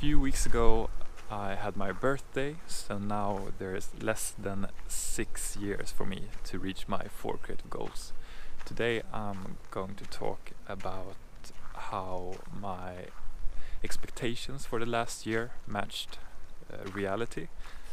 few weeks ago I had my birthday, so now there is less than 6 years for me to reach my 4 creative goals. Today I'm going to talk about how my expectations for the last year matched reality,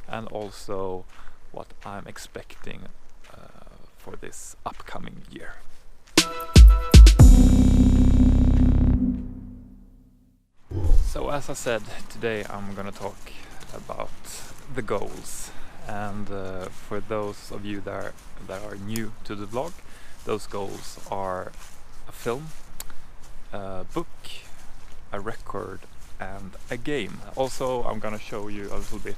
and also what I'm expecting for this upcoming year. So as I said, today I'm gonna talk about the goals, and for those of you that are new to the vlog, those goals are a film, a book, a record and a game. Also I'm gonna show you a little bit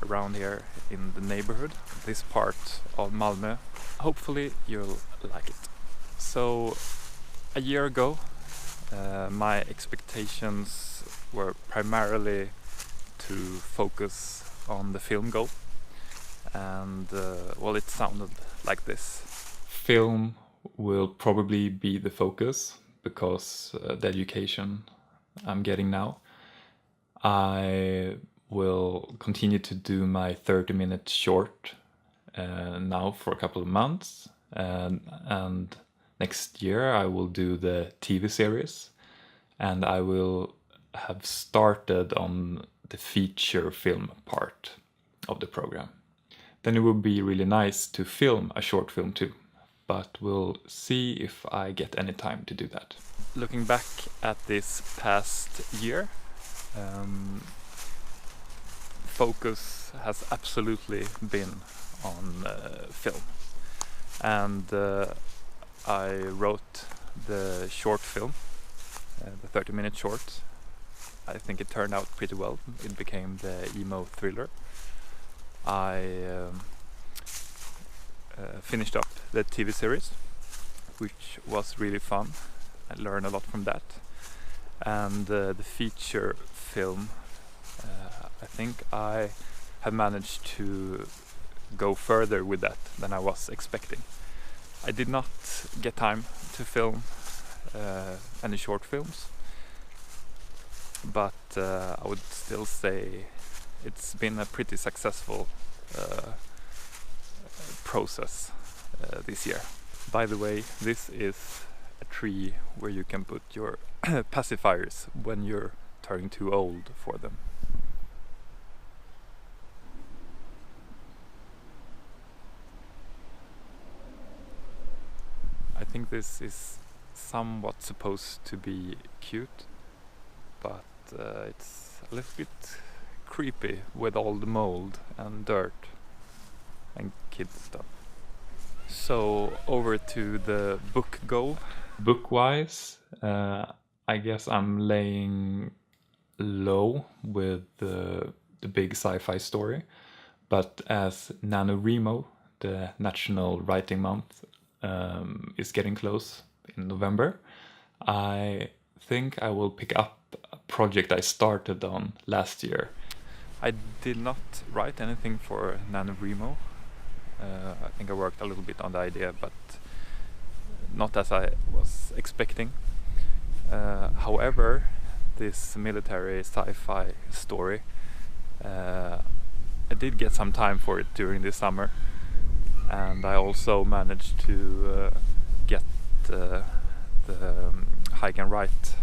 around here in the neighborhood, this part of Malmö. Hopefully you'll like it. So a year ago my expectations were primarily to focus on the film goal, and well, it sounded like this. Film will probably be the focus because the education I'm getting now. I will continue to do my 30-minute short now for a couple of months, and next year I will do the TV series, and I will have started on the feature film part of the program. Then it would be really nice to film a short film too, but we'll see if I get any time to do that. Looking back at this past year, focus has absolutely been on film, and I wrote the short film, the 30-minute short. I think it turned out pretty well. It became the emo thriller. I finished up the TV series, which was really fun. I learned a lot from that. And the feature film, I think I have managed to go further with that than I was expecting. I did not get time to film any short films, but I would still say it's been a pretty successful process this year. By the way, this is a tree where you can put your pacifiers when you're turning too old for them. I think this is somewhat supposed to be cute, but it's a little bit creepy with all the mold and dirt and kid stuff. So over to the book goal. Book-wise, I guess I'm laying low with the big sci-fi story, but as NaNoWriMo, the National Writing Month, is getting close in November, I think I will pick up a project I started on last year. I did not write anything for NaNoWriMo. I think I worked a little bit on the idea, but not as I was expecting. However, this military sci-fi story, I did get some time for it during this summer, and I also managed to get the hike and write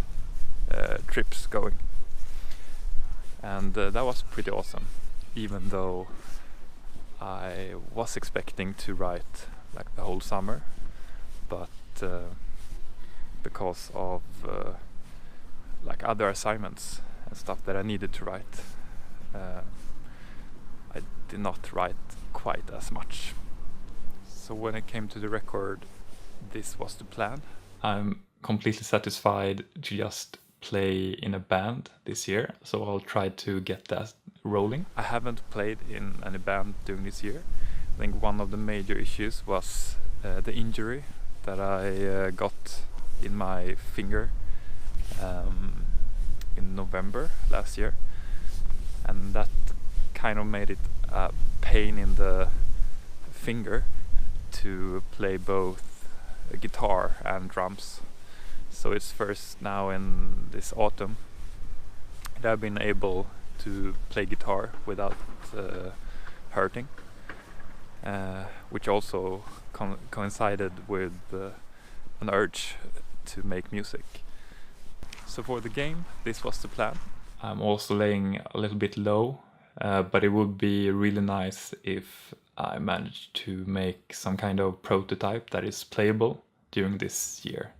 trips going, and that was pretty awesome, even though I was expecting to write like the whole summer, but because of like other assignments and stuff that I needed to write, I did not write quite as much. So when it came to the record, this was the plan. I'm completely satisfied to just play in a band this year, so I'll try to get that rolling. I haven't played in any band during this year. I think one of the major issues was the injury that I got in my finger in November last year, and that kind of made it a pain in the finger to play both guitar and drums. So it's first now in this autumn I've been able to play guitar without hurting, which also coincided with an urge to make music. So for the game, this was the plan. I'm also laying a little bit low, but it would be really nice if I managed to make some kind of prototype that is playable during this year,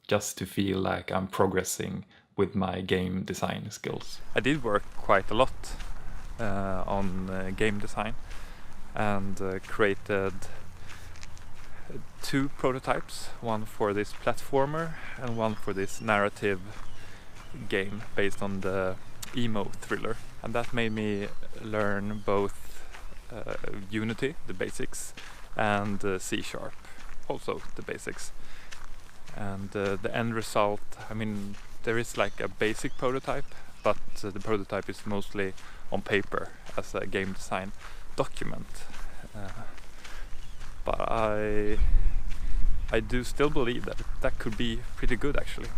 just to feel like I'm progressing with my game design skills. I did work quite a lot on game design and created 2 prototypes, one for this platformer and one for this narrative game based on the emo thriller, and that made me learn both Unity, the basics, and C#, also the basics. And the end result, I mean, there is like a basic prototype, but the prototype is mostly on paper as a game design document. But I do still believe that that could be pretty good actually.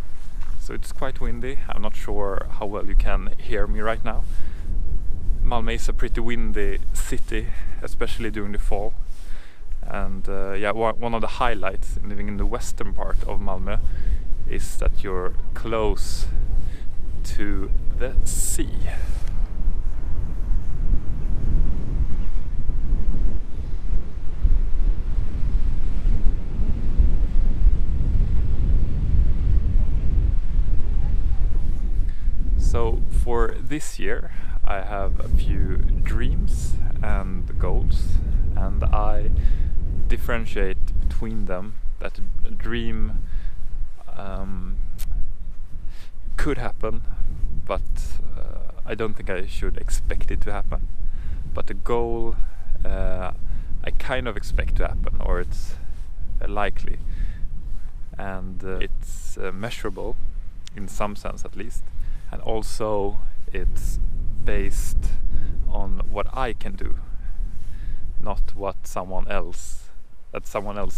So it's quite windy. I'm not sure how well you can hear me right now. Malmö is a pretty windy city, especially during the fall. And yeah, one of the highlights in living in the western part of Malmö is that you're close to the sea. So for this year I have a few dreams and goals, and I differentiate between them. That a dream could happen, but I don't think I should expect it to happen. But the goal I kind of expect to happen, or it's likely, and it's measurable in some sense at least. And also it's based on what I can do, not what someone else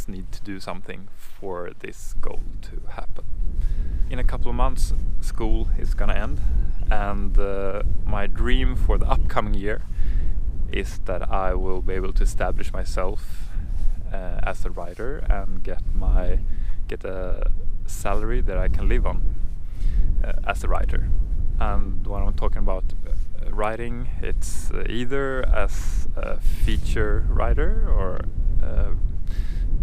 need to do something for this goal to happen. In a couple of months school is gonna end, and my dream for the upcoming year is that I will be able to establish myself as a writer and get a salary that I can live on as a writer. And when I'm talking about writing, it's either as a feature writer or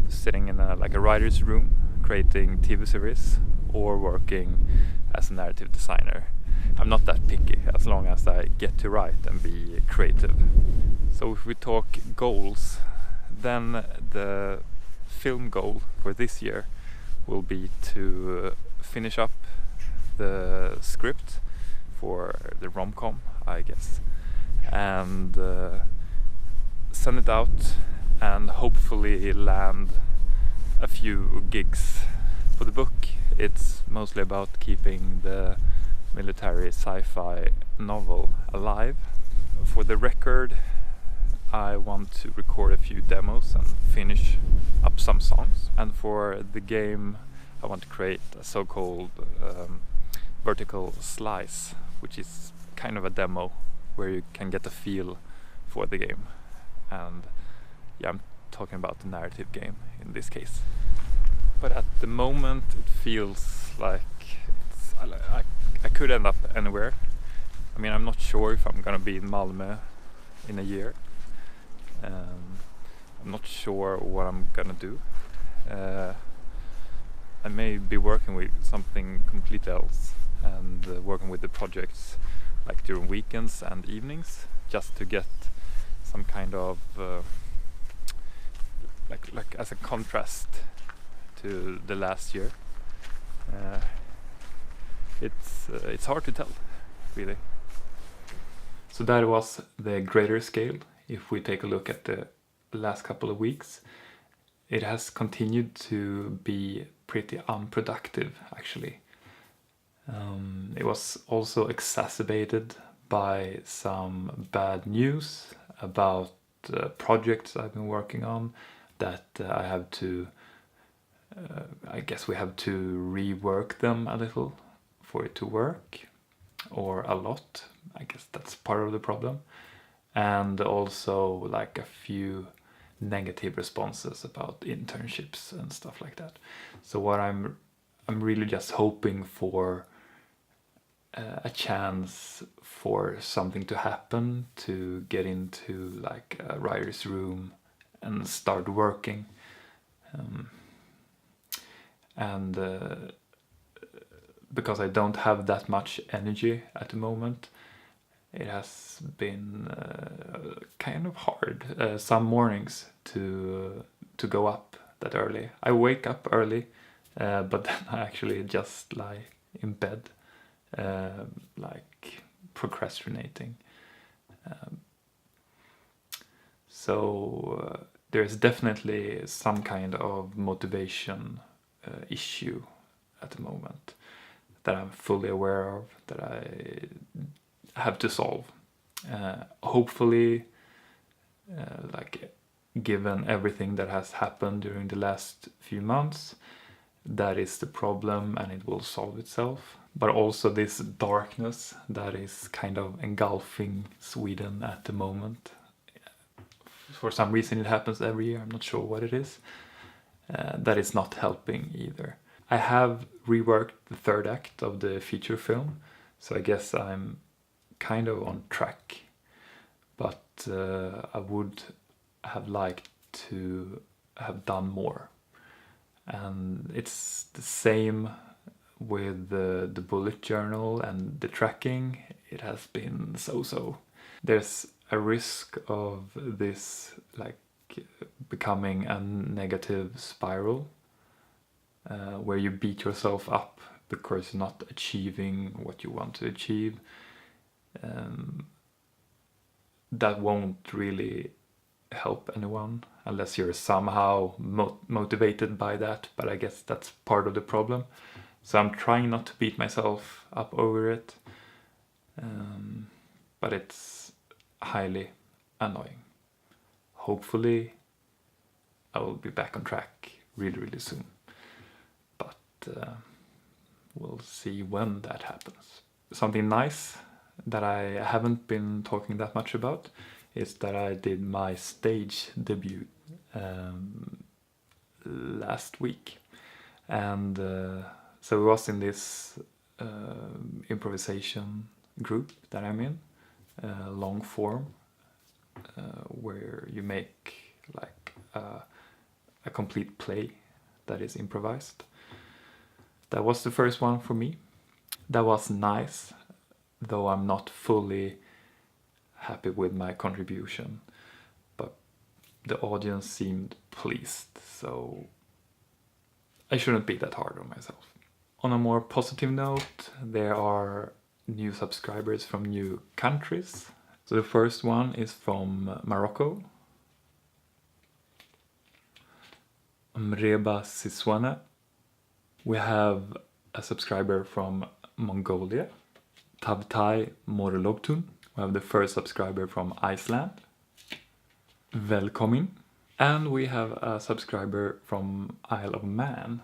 sitting in a writer's room creating TV series, or working as a narrative designer. I'm not that picky as long as I get to write and be creative. So if we talk goals, then the film goal for this year will be to finish up the script for the rom-com, I guess, and send it out and hopefully land a few gigs. For the book, it's mostly about keeping the military sci-fi novel alive. For the record, I want to record a few demos and finish up some songs. And for the game, I want to create a so-called vertical slice, which is kind of a demo where you can get a feel for the game. And yeah, I'm talking about the narrative game in this case. But at the moment it feels like I could end up anywhere. I mean, I'm not sure if I'm gonna be in Malmö in a year. I'm not sure what I'm gonna do. I may be working with something completely else and working with the projects like during weekends and evenings, just to get some kind of like as a contrast to the last year. It's hard to tell, really. So that was the greater scale. If we take a look at the last couple of weeks, it has continued to be pretty unproductive, actually. It was also exacerbated by some bad news about projects I've been working on that I have to, I guess we have to rework them a little for it to work. or a lot. I guess that's part of the problem. And also like a few negative responses about internships and stuff like that. So what I'm really just hoping for a chance for something to happen, to get into like a writer's room and start working. And because I don't have that much energy at the moment, it has been kind of hard some mornings to go up that early. I wake up early, but then I actually just lie in bed, like procrastinating. So there's definitely some kind of motivation issue at the moment that I'm fully aware of, that I have to solve. Hopefully, like given everything that has happened during the last few months, that is the problem and it will solve itself. But also this darkness that is kind of engulfing Sweden at the moment. For some reason it happens every year, I'm not sure what it is. That is not helping either. I have reworked the third act of the feature film, so I guess I'm kind of on track. But I would have liked to have done more. And it's the same with the bullet journal and the tracking. It has been so-so. There's a risk of this like becoming a negative spiral where you beat yourself up because you're not achieving what you want to achieve. That won't really help anyone unless you're somehow motivated by that, but I guess that's part of the problem. So I'm trying not to beat myself up over it, but it's highly annoying. Hopefully I will be back on track really soon, but we'll see when that happens. Something nice that I haven't been talking that much about is that I did my stage debut last week, and so it was in this improvisation group that I'm in, long form, where you make like a complete play that is improvised. That was the first one for me. That was nice, though I'm not fully happy with my contribution, but the audience seemed pleased, so I shouldn't be that hard on myself. On a more positive note, there are new subscribers from new countries. So the first one is from Morocco. Mreba Siswane. We have a subscriber from Mongolia, Tavtai Morlogtun. We have the first subscriber from Iceland, Velkomin. And we have a subscriber from Isle of Man,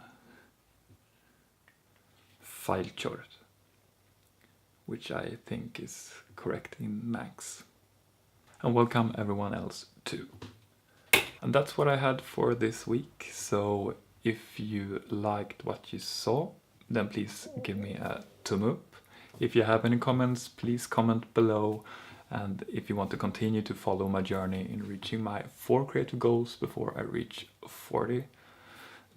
Failchort, which I think is correct in Manx. And welcome everyone else too. And that's what I had for this week. So if you liked what you saw, then please give me a thumb up. If you have any comments, please comment below. And if you want to continue to follow my journey in reaching my 4 creative goals before I reach 40,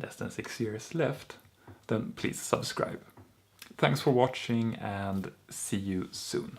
less than 6 years left, then please subscribe. Thanks for watching and see you soon.